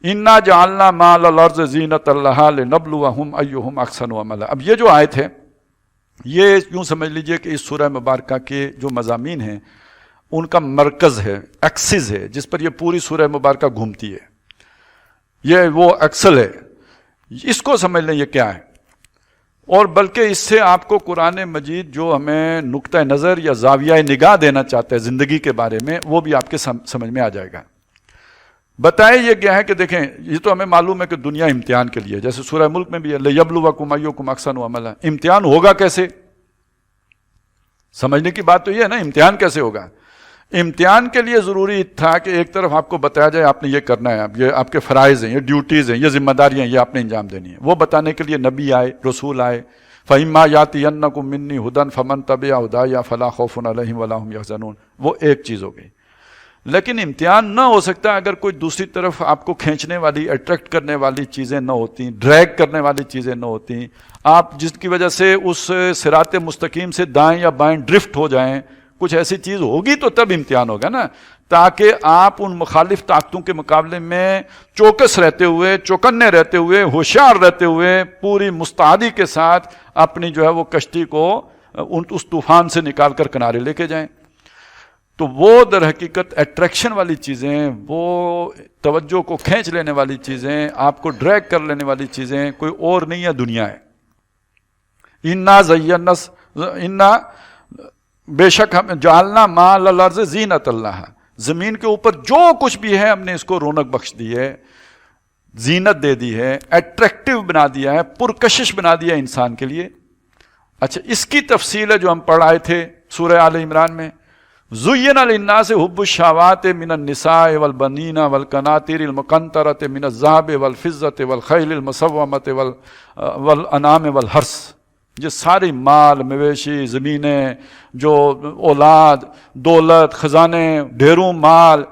انا جعلنا ما علی الارض زینۃ لہا لنبلوہم ایہم احسن عملا. اب یہ جو آیت ہے یہ یوں سمجھ لیجئے کہ اس سورہ مبارکہ کے جو مضامین ہیں ان کا مرکز ہے، ایکسس ہے، جس پر یہ پوری سورہ مبارکہ گھومتی ہے. یہ وہ ایکسل ہے، اس کو سمجھ لیں یہ کیا ہے. اور بلکہ اس سے آپ کو قرآن مجید جو ہمیں نقطہ نظر یا زاویہ نگاہ دینا چاہتا ہے زندگی کے بارے میں، وہ بھی آپ کے سمجھ میں آ جائے گا. بتائیں یہ کیا ہے کہ دیکھیں یہ تو ہمیں معلوم ہے کہ دنیا امتحان کے لیے، جیسے سورہ ملک میں بھی ہے لِیَبْلُوَکُمْ أَیُّکُمْ أَحْسَنُ عَمَلًا. امتحان ہوگا کیسے؟ سمجھنے کی بات تو یہ ہے نا، امتحان کیسے ہوگا. امتحان کے لیے ضروری تھا کہ ایک طرف آپ کو بتایا جائے آپ نے یہ کرنا ہے، یہ آپ کے فرائض ہیں، یہ ڈیوٹیز ہیں، یہ ذمہ داریاں ہیں، یہ آپ نے انجام دینی ہے. وہ بتانے کے لیے نبی آئے، رسول آئے. فَإِمَّا يَأْتِيَنَّكُم مِّنِّي هُدًى فَمَن تَبِعَ هُدَايَ فَلَا خَوْفٌ عَلَيْهِمْ وَلَا هُمْ يَحْزَنُونَ. وہ ایک چیز ہو گئی. لیکن امتحان نہ ہو سکتا اگر کوئی دوسری طرف آپ کو کھینچنے والی، اٹریکٹ کرنے والی چیزیں نہ ہوتی، ڈریگ کرنے والی چیزیں نہ ہوتی، آپ جس کی وجہ سے اس صراط مستقیم سے دائیں یا بائیں ڈرفٹ ہو جائیں، کچھ ایسی چیز ہوگی تو تب امتحان ہوگا نا. تاکہ آپ ان مخالف طاقتوں کے مقابلے میں چوکس رہتے ہوئے، چوکنے رہتے ہوئے، ہوشیار رہتے ہوئے، پوری مستعدی کے ساتھ اپنی جو ہے وہ کشتی کو اس طوفان سے نکال کر کنارے لے کے جائیں. تو وہ در حقیقت اٹریکشن والی چیزیں، وہ توجہ کو کھینچ لینے والی چیزیں، آپ کو ڈریگ کر لینے والی چیزیں کوئی اور نہیں ہے، دنیا ہے. انا بے شک ہم جعلنا ما علی الارض زینۃ اللہ، زمین کے اوپر جو کچھ بھی ہے ہم نے اس کو رونق بخش دی ہے، زینت دے دی ہے، اٹریکٹیو بنا دیا ہے، پرکشش بنا دیا ہے انسان کے لیے. اچھا اس کی تفصیل ہے جو ہم پڑھ آئے تھے سورہ آل عمران میں. زُيِّنَ لِلنَّاسِ حُبُّ الشَّهَوَاتِ مِنَ النِّسَاءِ وَالْبَنِينَ وَالْقَنَاطِيرِ الْمُقَنطَرَةِ مِنَ الذَّهَبِ وَالْفِضَّةِ وَالْخَيْلِ الْمُسَوَّمَةِ وَالْأَنْعَامِ وَالْحَرْثِ. یہ سارے مال، مویشی، زمینیں، جو اولاد، دولت، خزانے، ڈھیروں مال،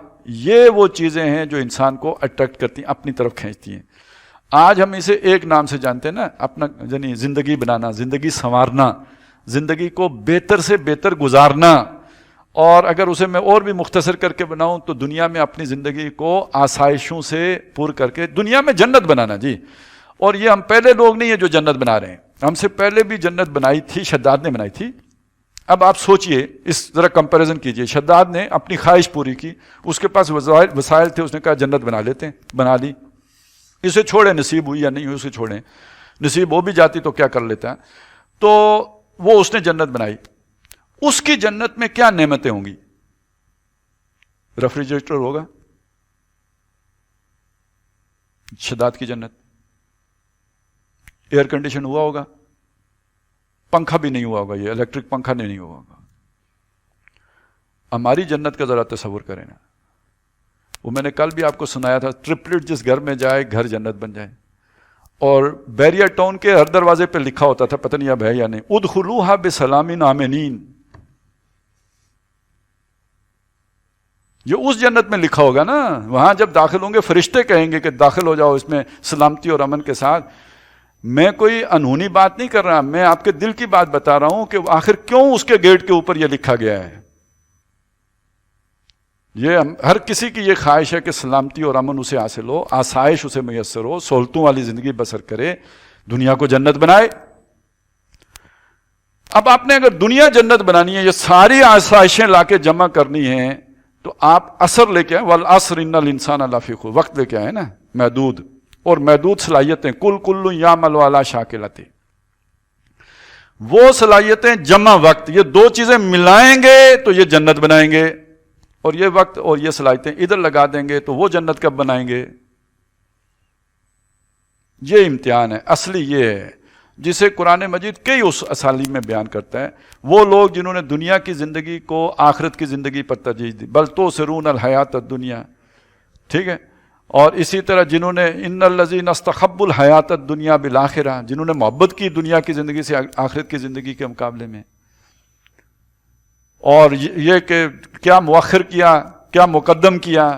یہ وہ چیزیں ہیں جو انسان کو اٹریکٹ کرتی ہیں، اپنی طرف کھینچتی ہیں. آج ہم اسے ایک نام سے جانتے ہیں نا، اپنا یعنی زندگی بنانا، زندگی سنوارنا، زندگی کو بہتر سے بہتر گزارنا. اور اگر اسے میں اور بھی مختصر کر کے بناؤں تو دنیا میں اپنی زندگی کو آسائشوں سے پور کر کے دنیا میں جنت بنانا. جی، اور یہ ہم پہلے لوگ نہیں ہیں جو جنت بنا رہے ہیں، ہم سے پہلے بھی جنت بنائی تھی، شداد نے بنائی تھی. اب آپ سوچئے، اس ذرا کمپیریزن کیجئے. شداد نے اپنی خواہش پوری کی، اس کے پاس وسائل تھے، اس نے کہا جنت بنا لیتے ہیں، بنا لی. اسے چھوڑے، نصیب ہوئی یا نہیں ہوئی اسے چھوڑیں، نصیب ہو بھی جاتی تو کیا کر لیتا. تو وہ اس نے جنت بنائی. اس کی جنت میں کیا نعمتیں ہوں گی؟ ریفریجریٹر ہوگا شداد کی جنت، ایئر کنڈیشن ہوا ہوگا، پنکھا بھی نہیں ہوا ہوگا، یہ الیکٹرک پنکھا نہیں ہوا ہوگا. ہماری جنت کا ذرا تصور کریں نا. وہ میں نے کل بھی آپ کو سنایا تھا، ٹرپلٹ جس گھر میں جائے گھر جنت بن جائے. اور بیریا ٹاؤن کے ہر دروازے پہ لکھا ہوتا تھا، پتہ نہیں اب ہے یا نہیں، ادخلوها بسلام آمنین. یہ اس جنت میں لکھا ہوگا نا. وہاں جب داخل ہوں گے فرشتے کہیں گے کہ داخل ہو جاؤ اس میں سلامتی اور امن کے ساتھ. میں کوئی انہونی بات نہیں کر رہا، میں آپ کے دل کی بات بتا رہا ہوں کہ آخر کیوں اس کے گیٹ کے اوپر یہ لکھا گیا ہے. یہ ہر کسی کی یہ خواہش ہے کہ سلامتی اور امن اسے حاصل ہو، آسائش اسے میسر ہو، سہولتوں والی زندگی بسر کرے، دنیا کو جنت بنائے. اب آپ نے اگر دنیا جنت بنانی ہے، یہ ساری آسائشیں لا کے جمع کرنی ہیں، تو آپ عصر لے کے آئیں، والعصر ان الانسان لفی خسر، وقت لے کے آئیں نا، محدود اور محدود صلاحیتیں. کل یعمل علی شاکلتہ، وہ صلاحیتیں جمع وقت، یہ دو چیزیں ملائیں گے تو یہ جنت بنائیں گے. اور یہ وقت اور یہ صلاحیتیں ادھر لگا دیں گے تو وہ جنت کب بنائیں گے؟ یہ امتحان ہے اصلی. یہ ہے جسے قرآن مجید کئی اس اسالیب میں بیان کرتا ہے. وہ لوگ جنہوں نے دنیا کی زندگی کو آخرت کی زندگی پر ترجیح دی، بل تؤثرون الحیات الدنیا، ٹھیک ہے. اور اسی طرح جنہوں نے ان الذین استخبوا الحیات الدنیا بالآخرہ، جنہوں نے محبت کی دنیا کی زندگی سے آخرت کی زندگی کے مقابلے میں. اور یہ کہ کیا مؤخر کیا، کیا مقدم کیا،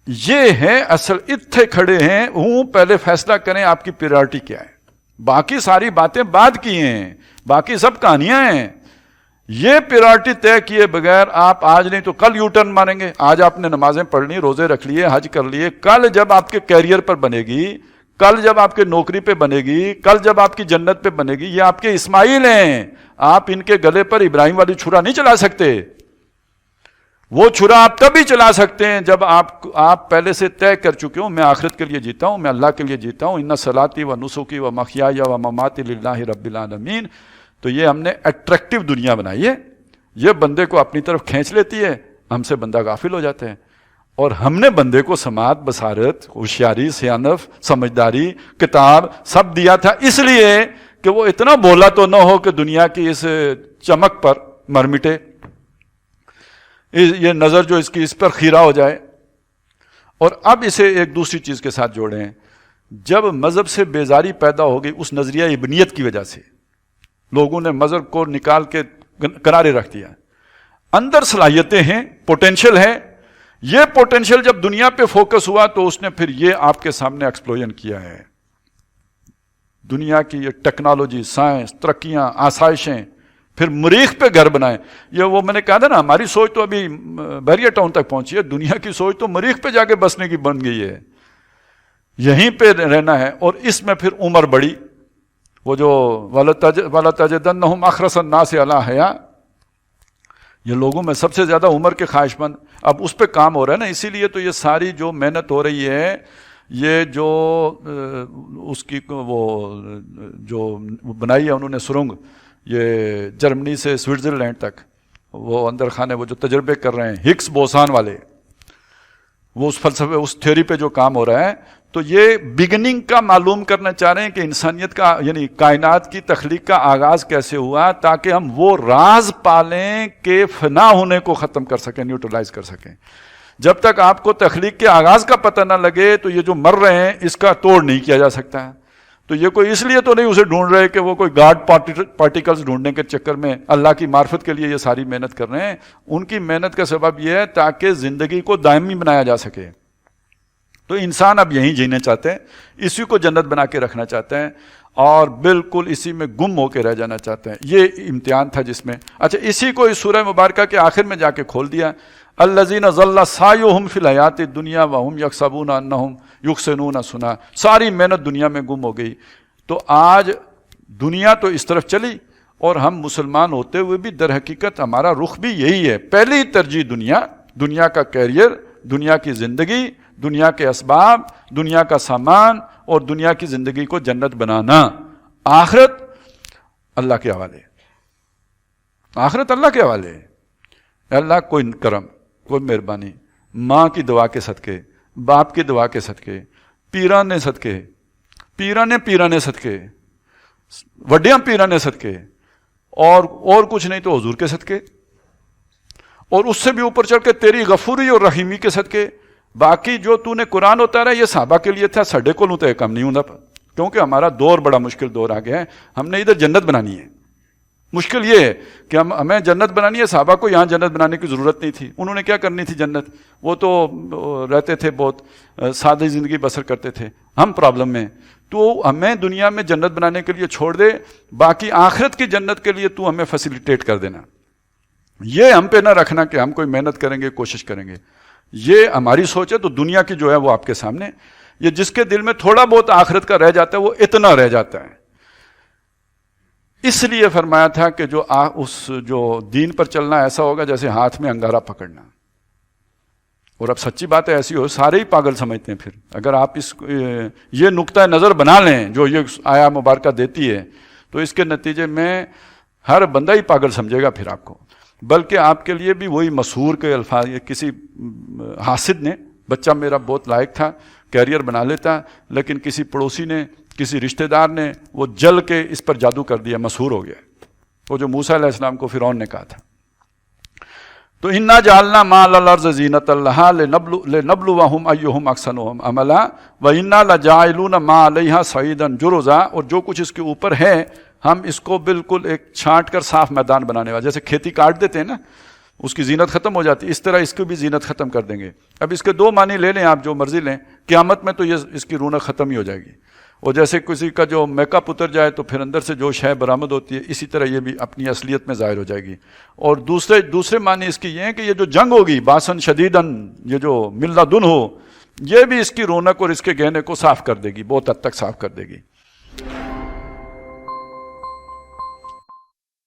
یہ ہے اصل. اتھے کھڑے ہیں ہوں، پہلے فیصلہ کریں آپ کی پریورٹی کیا ہے. باقی ساری باتیں بعد کی ہیں، باقی سب کہانیاں ہیں. یہ پریورٹی طے کیے بغیر آپ آج نہیں تو کل یو ٹرن ماریں گے. آج آپ نے نمازیں پڑھ لی، روزے رکھ لیے، حج کر لیے، کل جب آپ کے کیریئر پر بنے گی، کل جب آپ کے نوکری پہ بنے گی، کل جب آپ کی جنت پہ بنے گی، یہ آپ کے اسماعیل ہیں. آپ ان کے گلے پر ابراہیم والی چھرا نہیں چلا سکتے. وہ چھرا آپ تبھی چلا سکتے ہیں جب آپ پہلے سے طے کر چکے ہوں میں آخرت کے لیے جیتا ہوں، میں اللہ کے لیے جیتا ہوں. ان صلاتی و نسکی و محیای و مماتی للہ رب العالمین. تو یہ ہم نے اٹریکٹیو دنیا بنائی ہے، یہ بندے کو اپنی طرف کھینچ لیتی ہے، ہم سے بندہ غافل ہو جاتے ہیں. اور ہم نے بندے کو سماعت، بصارت، ہوشیاری، سیانف، سمجھداری، کتاب سب دیا تھا اس لیے کہ وہ اتنا بولا تو نہ ہو کہ دنیا کی اس چمک پر مر مٹے، یہ نظر جو اس پر خیرہ ہو جائے. اور اب اسے ایک دوسری چیز کے ساتھ جوڑیں. جب مذہب سے بیزاری پیدا ہو گئی اس نظریہ ابنیت کی وجہ سے، لوگوں نے مذہب کو نکال کے کنارے رکھ دیا. اندر صلاحیتیں ہیں، پوٹینشل ہے. یہ پوٹینشل جب دنیا پہ فوکس ہوا تو اس نے پھر یہ آپ کے سامنے ایکسپلوژن کیا ہے. دنیا کی یہ ٹیکنالوجی، سائنس، ترقیاں، آسائشیں، پھر مریخ پہ گھر بنائیں. یہ وہ میں نے کہا تھا نا، ہماری سوچ تو ابھی بحریہ ٹاؤن تک پہنچی ہے، دنیا کی سوچ تو مریخ پہ جا کے بسنے کی بن گئی ہے، یہیں پہ رہنا ہے. اور اس میں پھر عمر بڑی، وہ جو وَلَتَجِدَنَّهُمْ أَحْرَصَ النَّاسِ عَلَىٰ حَيَاءٍ، یہ لوگوں میں سب سے زیادہ عمر کے خواہش مند. اب اس پہ کام ہو رہا ہے نا، اسی لیے تو یہ ساری جو محنت ہو رہی ہے، یہ جو اس کی وہ جو بنائی ہے انہوں نے سرنگ، یہ جرمنی سے سوئٹزرلینڈ تک، وہ اندر خانے وہ جو تجربے کر رہے ہیں ہگس بوسان والے، وہ اس فلسفے، اس تھیوری پہ جو کام ہو رہا ہے، تو یہ بگننگ کا معلوم کرنا چاہ رہے ہیں کہ انسانیت کا، یعنی کائنات کی تخلیق کا آغاز کیسے ہوا، تاکہ ہم وہ راز پالیں کہ فنا ہونے کو ختم کر سکیں، نیوٹرلائز کر سکیں. جب تک آپ کو تخلیق کے آغاز کا پتہ نہ لگے تو یہ جو مر رہے ہیں اس کا توڑ نہیں کیا جا سکتا ہے. تو یہ کوئی اس لیے تو نہیں اسے ڈھونڈ رہے کہ وہ کوئی گاڈ پارٹیکلز ڈھونڈنے کے چکر میں اللہ کی معرفت کے لیے یہ ساری محنت کر رہے ہیں. ان کی محنت کا سبب یہ ہے تاکہ زندگی کو دائمی بنایا جا سکے. تو انسان اب یہیں جینے چاہتے ہیں، اسی کو جنت بنا کے رکھنا چاہتے ہیں، اور بالکل اسی میں گم ہو کے رہ جانا چاہتے ہیں. یہ امتحان تھا جس میں، اچھا اسی کو اس سورہ مبارکہ کے آخر میں جا کے کھول دیا. الذین ضل سعیہم فی الحیات الدنیا وہم یحسبون انہم یحسنون صنعا. ساری محنت دنیا میں گم ہو گئی. تو آج دنیا تو اس طرف چلی، اور ہم مسلمان ہوتے ہوئے بھی در حقیقت ہمارا رخ بھی یہی ہے. پہلی ترجیح دنیا کا کیریئر، دنیا کی زندگی، دنیا کے اسباب، دنیا کا سامان، اور دنیا کی زندگی کو جنت بنانا. آخرت اللہ کے حوالے، آخرت اللہ کے حوالے. اللہ کوئی کرم، کوئی مہربانی، ماں کی دعا کے صدقے، باپ کی دعا کے صدقے، پیرانے صدقے، پیرانے صدقے، وڈیاں پیرانے صدقے، اور کچھ نہیں تو حضور کے صدقے، اور اس سے بھی اوپر چڑھ کے تیری غفوری اور رحیمی کے صدقے. باقی جو تو نے قرآن اتارا ہے یہ صحابہ کے لیے تھا، ساڈے کو تو کم نہیں ہوں، کیونکہ ہمارا دور بڑا مشکل دور آ گیا ہے. ہم نے ادھر جنت بنانی ہے. مشکل یہ ہے کہ ہمیں جنت بنانی ہے. صحابہ کو یہاں جنت بنانے کی ضرورت نہیں تھی. انہوں نے کیا کرنی تھی جنت؟ وہ تو رہتے تھے، بہت سادہ زندگی بسر کرتے تھے. ہم پرابلم میں، تو ہمیں دنیا میں جنت بنانے کے لیے چھوڑ دے، باقی آخرت کی جنت کے لیے تو ہمیں فیسیلیٹیٹ کر دینا. یہ ہم پہ نہ رکھنا کہ ہم کوئی محنت کریں گے، کوشش کریں گے. یہ ہماری سوچ ہے. تو دنیا کی جو ہے وہ آپ کے سامنے، یہ جس کے دل میں تھوڑا بہت آخرت کا رہ جاتا ہے وہ اتنا رہ جاتا ہے. اس لیے فرمایا تھا کہ جو دین پر چلنا ایسا ہوگا جیسے ہاتھ میں انگارہ پکڑنا. اور اب سچی بات ہے ایسی ہو، سارے ہی پاگل سمجھتے ہیں. پھر اگر آپ یہ نقطہ نظر بنا لیں جو یہ آیا مبارکہ دیتی ہے، تو اس کے نتیجے میں ہر بندہ ہی پاگل سمجھے گا پھر آپ کو. بلکہ آپ کے لیے بھی وہی مسحور کے الفاظ، کسی حاسد نے، بچہ میرا بہت لائق تھا، کیریئر بنا لیتا، لیکن کسی پڑوسی نے، کسی رشتہ دار نے وہ جل کے اس پر جادو کر دیا، مسحور ہو گیا. وہ جو موسیٰ علیہ السلام کو فرعون نے کہا تھا. تو انا جعلنا ما علی الارض زینۃ لہا لنبلوہم ایہم احسن عملا وانا لجاعلون ما علیہا صعیدا جرزا. اور جو کچھ اس کے اوپر ہے ہم اس کو بالکل ایک چھانٹ کر صاف میدان بنانے والا، جیسے کھیتی کاٹ دیتے ہیں نا، اس کی زینت ختم ہو جاتی، اس طرح اس کی بھی زینت ختم کر دیں گے. اب اس کے دو معنی لے لیں آپ، جو مرضی لیں. قیامت میں تو یہ اس کی رونق ختم ہی ہو جائے گی. اور جیسے کسی کا جو میک اپ اتر جائے تو پھر اندر سے جو شے برآمد ہوتی ہے، اسی طرح یہ بھی اپنی اصلیت میں ظاہر ہو جائے گی. اور دوسرے معنی اس کی یہ ہیں کہ یہ جو جنگ ہوگی باسن شدیدن، یہ جو ملہ دن ہو، یہ بھی اس کی رونق اور اس کے گہنے کو صاف کر دے گی، بہت حد تک صاف کر دے گی.